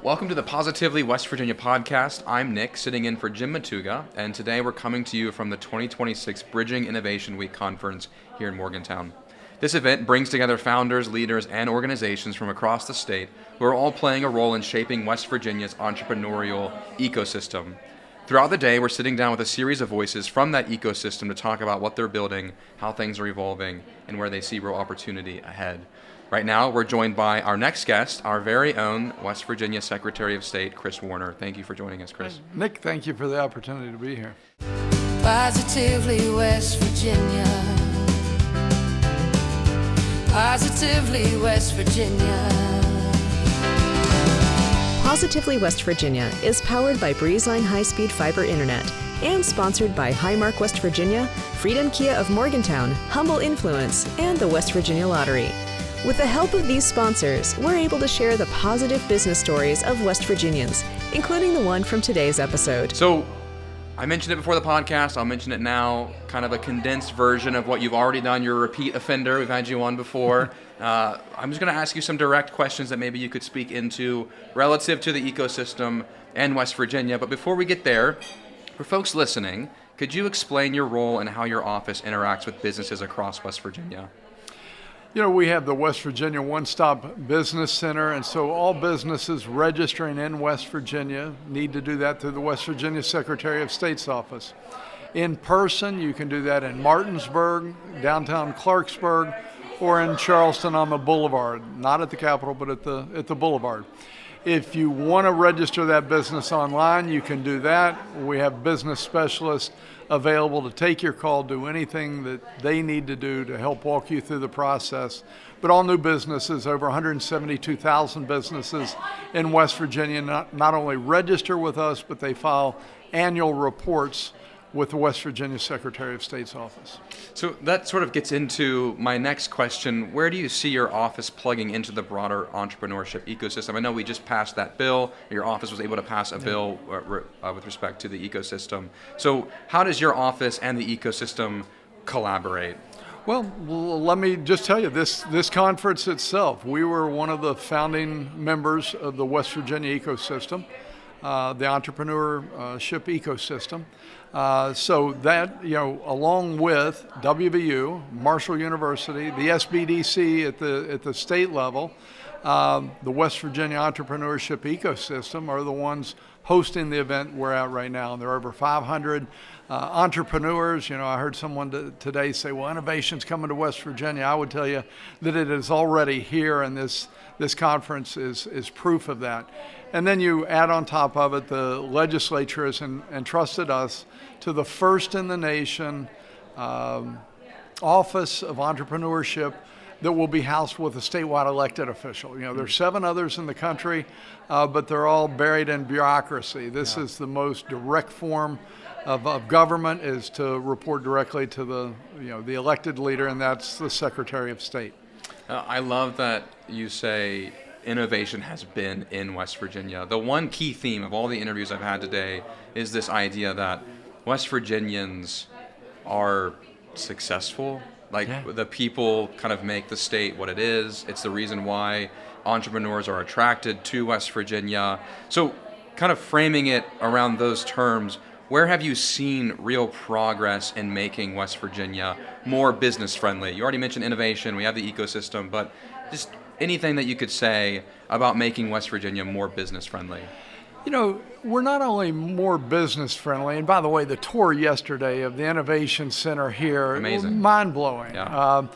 Welcome to the Positively West Virginia podcast. I'm Nick, sitting in for Jim Matuga, and today we're coming to you from the 2026 Bridging Innovation Week conference here in Morgantown. This event brings together founders, leaders, and organizations from across the state who are all playing a role in shaping West Virginia's entrepreneurial ecosystem. Throughout the day, we're sitting down with a series of voices from that ecosystem to talk about what they're building, how things are evolving, and where they see real opportunity ahead. Right now, we're joined by our next guest, our very own West Virginia Secretary of State, Kris Warner. Thank you for joining us, Kris. Nick, thank you for the opportunity to be here. Positively West Virginia. Positively West Virginia. Positively West Virginia is powered by BreezeLine high-speed fiber internet and sponsored by Highmark West Virginia, Freedom Kia of Morgantown, Humble Influence, and the West Virginia Lottery. With the help of these sponsors, we're able to share the positive business stories of West Virginians, including the one from today's episode. So, I mentioned it before the podcast, I'll mention it now, kind of a condensed version of what you've already done. You're a repeat offender, we've had you on before. I'm just going to ask you some direct questions that maybe you could speak into relative to the ecosystem and West Virginia. But before we get there, for folks listening, could you explain your role and how your office interacts with businesses across West Virginia? You know, we have the West Virginia One-Stop Business Center, and so all businesses registering in West Virginia need to do that through the West Virginia Secretary of State's office. In person, you can do that in Martinsburg, downtown Clarksburg, or in Charleston on the Boulevard, not at the Capitol, but at the Boulevard. If you want to register that business online, you can do that. We have business specialists available to take your call, do anything that they need to do to help walk you through the process. But all new businesses, over 172,000 businesses in West Virginia, not only register with us, but they file annual reports with the West Virginia Secretary of State's office. So that sort of gets into my next question. Where do you see your office plugging into the broader entrepreneurship ecosystem? I know we just passed that bill. Your office was able to pass a bill with respect to the ecosystem. So how does your office and the ecosystem collaborate? Well, let me just tell you, this conference itself, we were one of the founding members of the West Virginia ecosystem, the entrepreneurship ecosystem. So that, along with WVU, Marshall University, the SBDC at the state level, the West Virginia Entrepreneurship Ecosystem are the ones hosting the event we're at right now. And there are over 500 entrepreneurs. I heard someone today say, well, innovation's coming to West Virginia. I would tell you that it is already here, and this conference is proof of that. And then you add on top of it, the legislature has entrusted us to the first in the nation Office of Entrepreneurship that will be housed with a statewide elected official. There's 7 others in the country, but they're all buried in bureaucracy. This is the most direct form of government, is to report directly to the elected leader, and that's the Secretary of State. I love that you say innovation has been in West Virginia. The one key theme of all the interviews I've had today is this idea that West Virginians are successful. The people kind of make the state what it is. It's the reason why entrepreneurs are attracted to West Virginia. So kind of framing it around those terms, where have you seen real progress in making West Virginia more business friendly? You already mentioned innovation, we have the ecosystem, but just anything that you could say about making West Virginia more business friendly? We're not only more business friendly, and by the way, the tour yesterday of the Innovation Center here, amazing, mind-blowing. Yeah.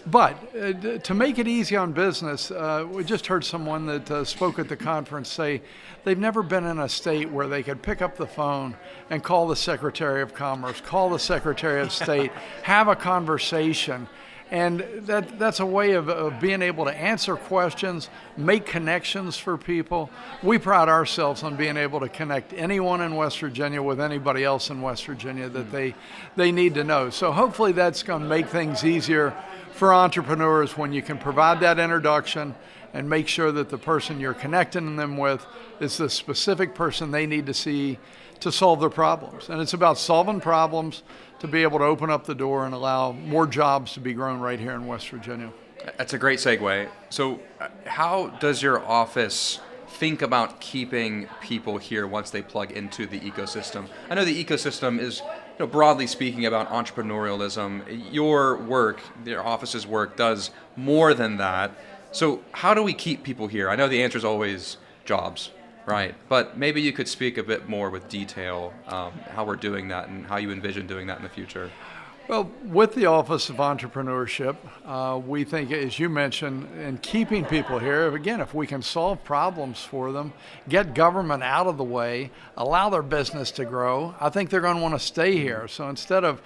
But to make it easy on business, we just heard someone that spoke at the conference say they've never been in a state where they could pick up the phone and call the Secretary of Commerce, call the Secretary of State, have a conversation. And that's a way of being able to answer questions, make connections for people. We pride ourselves on being able to connect anyone in West Virginia with anybody else in West Virginia that they need to know. So hopefully that's going to make things easier for entrepreneurs when you can provide that introduction and make sure that the person you're connecting them with is the specific person they need to see to solve their problems. And it's about solving problems to be able to open up the door and allow more jobs to be grown right here in West Virginia. That's a great segue. So how does your office think about keeping people here once they plug into the ecosystem? I know the ecosystem is, broadly speaking, about entrepreneurialism. Your work, your office's work, does more than that. So how do we keep people here? I know the answer is always jobs, right? But maybe you could speak a bit more with detail how we're doing that and how you envision doing that in the future. Well, with the Office of Entrepreneurship, we think, as you mentioned, in keeping people here, again, if we can solve problems for them, get government out of the way, allow their business to grow, I think they're going to want to stay here. So instead of,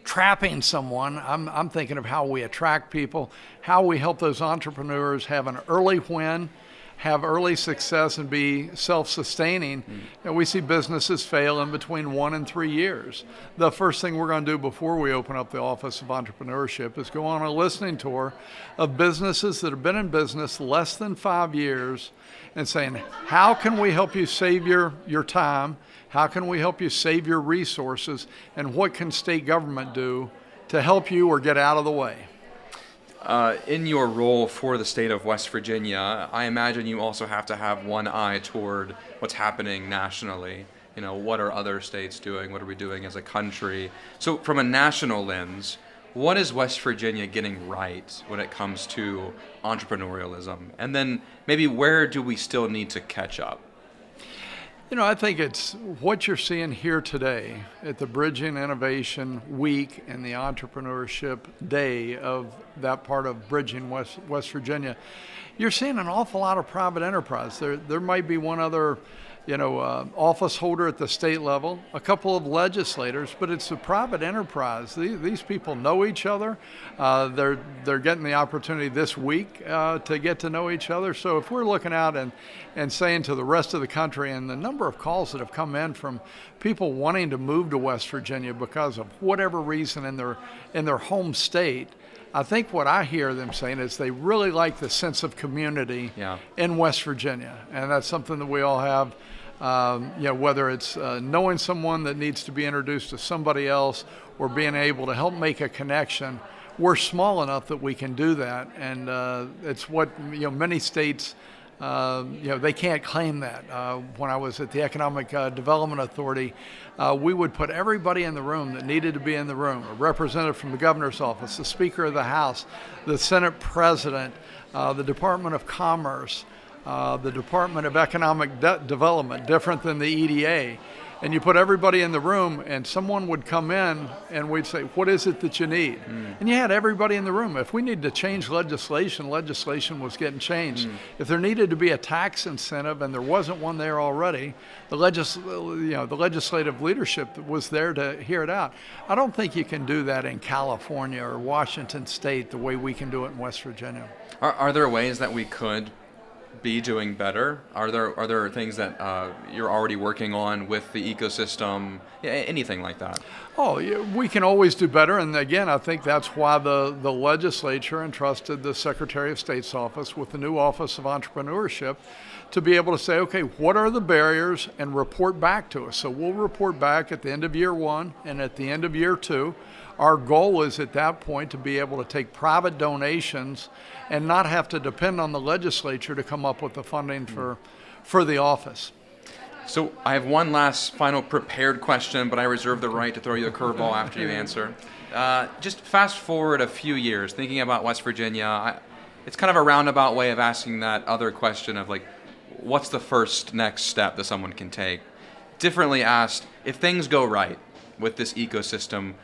trapping someone, I'm thinking of how we attract people, how we help those entrepreneurs have an early win, have early success, and be self-sustaining. We see businesses fail in between 1 and 3 years. The first thing we're going to do before we open up the Office of Entrepreneurship is go on a listening tour of businesses that have been in business less than 5 years and saying, how can we help you save your time? How can we help you save your resources? And what can state government do to help you or get out of the way? In your role for the state of West Virginia, I imagine you also have to have one eye toward what's happening nationally. What are other states doing? What are we doing as a country? So from a national lens, what is West Virginia getting right when it comes to entrepreneurialism? And then maybe where do we still need to catch up? I think it's what you're seeing here today at the Bridging Innovation Week and the Entrepreneurship Day of that part of Bridging West Virginia. You're seeing an awful lot of private enterprise. There might be one other, office holder at the state level, a couple of legislators, but it's a private enterprise. These people know each other. They're getting the opportunity this week to get to know each other. So if we're looking out and saying to the rest of the country, and the number of calls that have come in from people wanting to move to West Virginia because of whatever reason in their home state, I think what I hear them saying is they really like the sense of community in West Virginia, and that's something that we all have. Whether it's knowing someone that needs to be introduced to somebody else or being able to help make a connection, we're small enough that we can do that, and it's what many states. They can't claim that. When I was at the Economic Development Authority, we would put everybody in the room that needed to be in the room, a representative from the governor's office, the Speaker of the House, the Senate President, the Department of Commerce, the Department of Economic Development, different than the EDA. And you put everybody in the room, and someone would come in, and we'd say, what is it that you need? And you had everybody in the room. If we needed to change legislation was getting changed. If there needed to be a tax incentive, and there wasn't one there already, the legislative leadership was there to hear it out. I don't think you can do that in California or Washington State the way we can do it in West Virginia. Are there ways that we could be doing better? Are there things that you're already working on with the ecosystem? Anything like that? Oh, yeah, we can always do better, and again, I think that's why the legislature entrusted the Secretary of State's office with the new Office of Entrepreneurship to be able to say, okay, what are the barriers, and report back to us. So we'll report back at the end of year 1 and at the end of year 2. Our goal is at that point to be able to take private donations and not have to depend on the legislature to come up with the funding for the office. So I have one last final prepared question, but I reserve the right to throw you a curveball after you answer. Just fast forward a few years, thinking about West Virginia, it's kind of a roundabout way of asking that other question of what's the first next step that someone can take? Differently asked, if things go right with this ecosystem,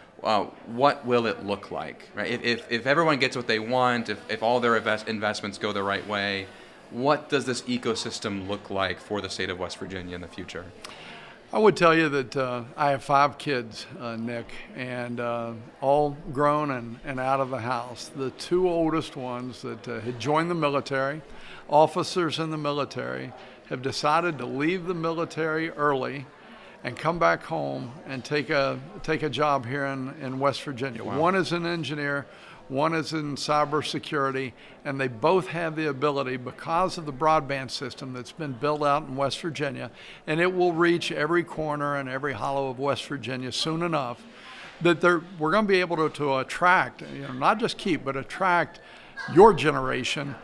what will it look like? Right? If everyone gets what they want, if all their investments go the right way, what does this ecosystem look like for the state of West Virginia in the future? I would tell you that I have 5 kids, Nick, and all grown and out of the house. The 2 oldest ones that had joined the military, officers in the military, have decided to leave the military early and come back home and take a job here in West Virginia. Wow. One is an engineer, one is in cybersecurity, and they both have the ability, because of the broadband system that's been built out in West Virginia, and it will reach every corner and every hollow of West Virginia soon enough, that we're going to be able to attract, not just keep, but attract your generation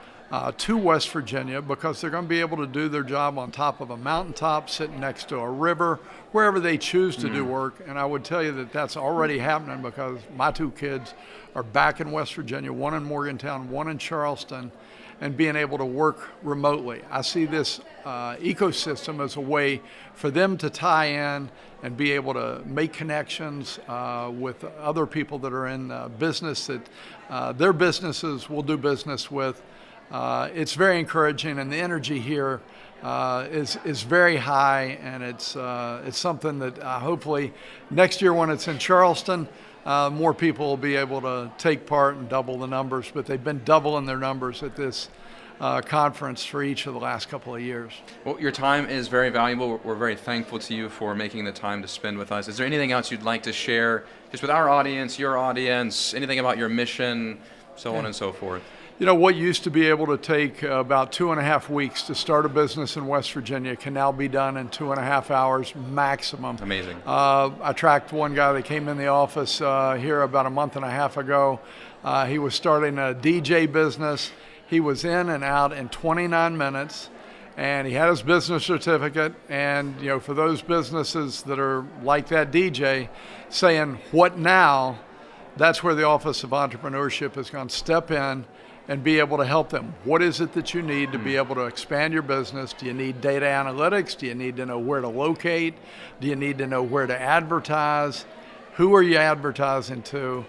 to West Virginia because they're going to be able to do their job on top of a mountaintop, sitting next to a river, wherever they choose to do work. And I would tell you that that's already happening because my 2 kids are back in West Virginia, one in Morgantown, one in Charleston, and being able to work remotely. I see this ecosystem as a way for them to tie in and be able to make connections with other people that are in business that their businesses will do business with. It's very encouraging, and the energy here is very high, and it's something that hopefully next year when it's in Charleston, more people will be able to take part and double the numbers, but they've been doubling their numbers at this conference for each of the last couple of years. Well, your time is very valuable. We're very thankful to you for making the time to spend with us. Is there anything else you'd like to share just with our audience, your audience, anything about your mission, so on and so forth? You know, what used to be able to take about 2.5 weeks to start a business in West Virginia can now be done in 2.5 hours maximum. Amazing. I tracked one guy that came in the office here about a month and a half ago. He was starting a DJ business. He was in and out in 29 minutes, and he had his business certificate. And, you know, for those businesses that are like that DJ saying, what now? That's where the Office of Entrepreneurship is going to step in and be able to help them. What is it that you need to be able to expand your business? Do you need data analytics? Do you need to know where to locate? Do you need to know where to advertise? Who are you advertising to?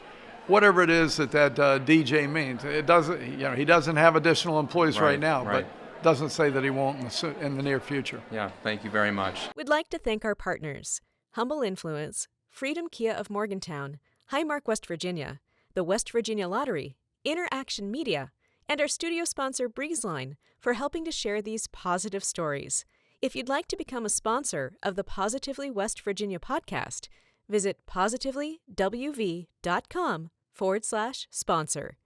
Whatever it is that DJ means. It doesn't, you know, he doesn't have additional employees right now, but doesn't say that he won't in the near future. Yeah, thank you very much. We'd like to thank our partners, Humble Influence, Freedom Kia of Morgantown, Highmark, West Virginia, the West Virginia Lottery, Interaction Media, and our studio sponsor BreezeLine for helping to share these positive stories. If you'd like to become a sponsor of the Positively West Virginia podcast, visit positivelywv.com/sponsor.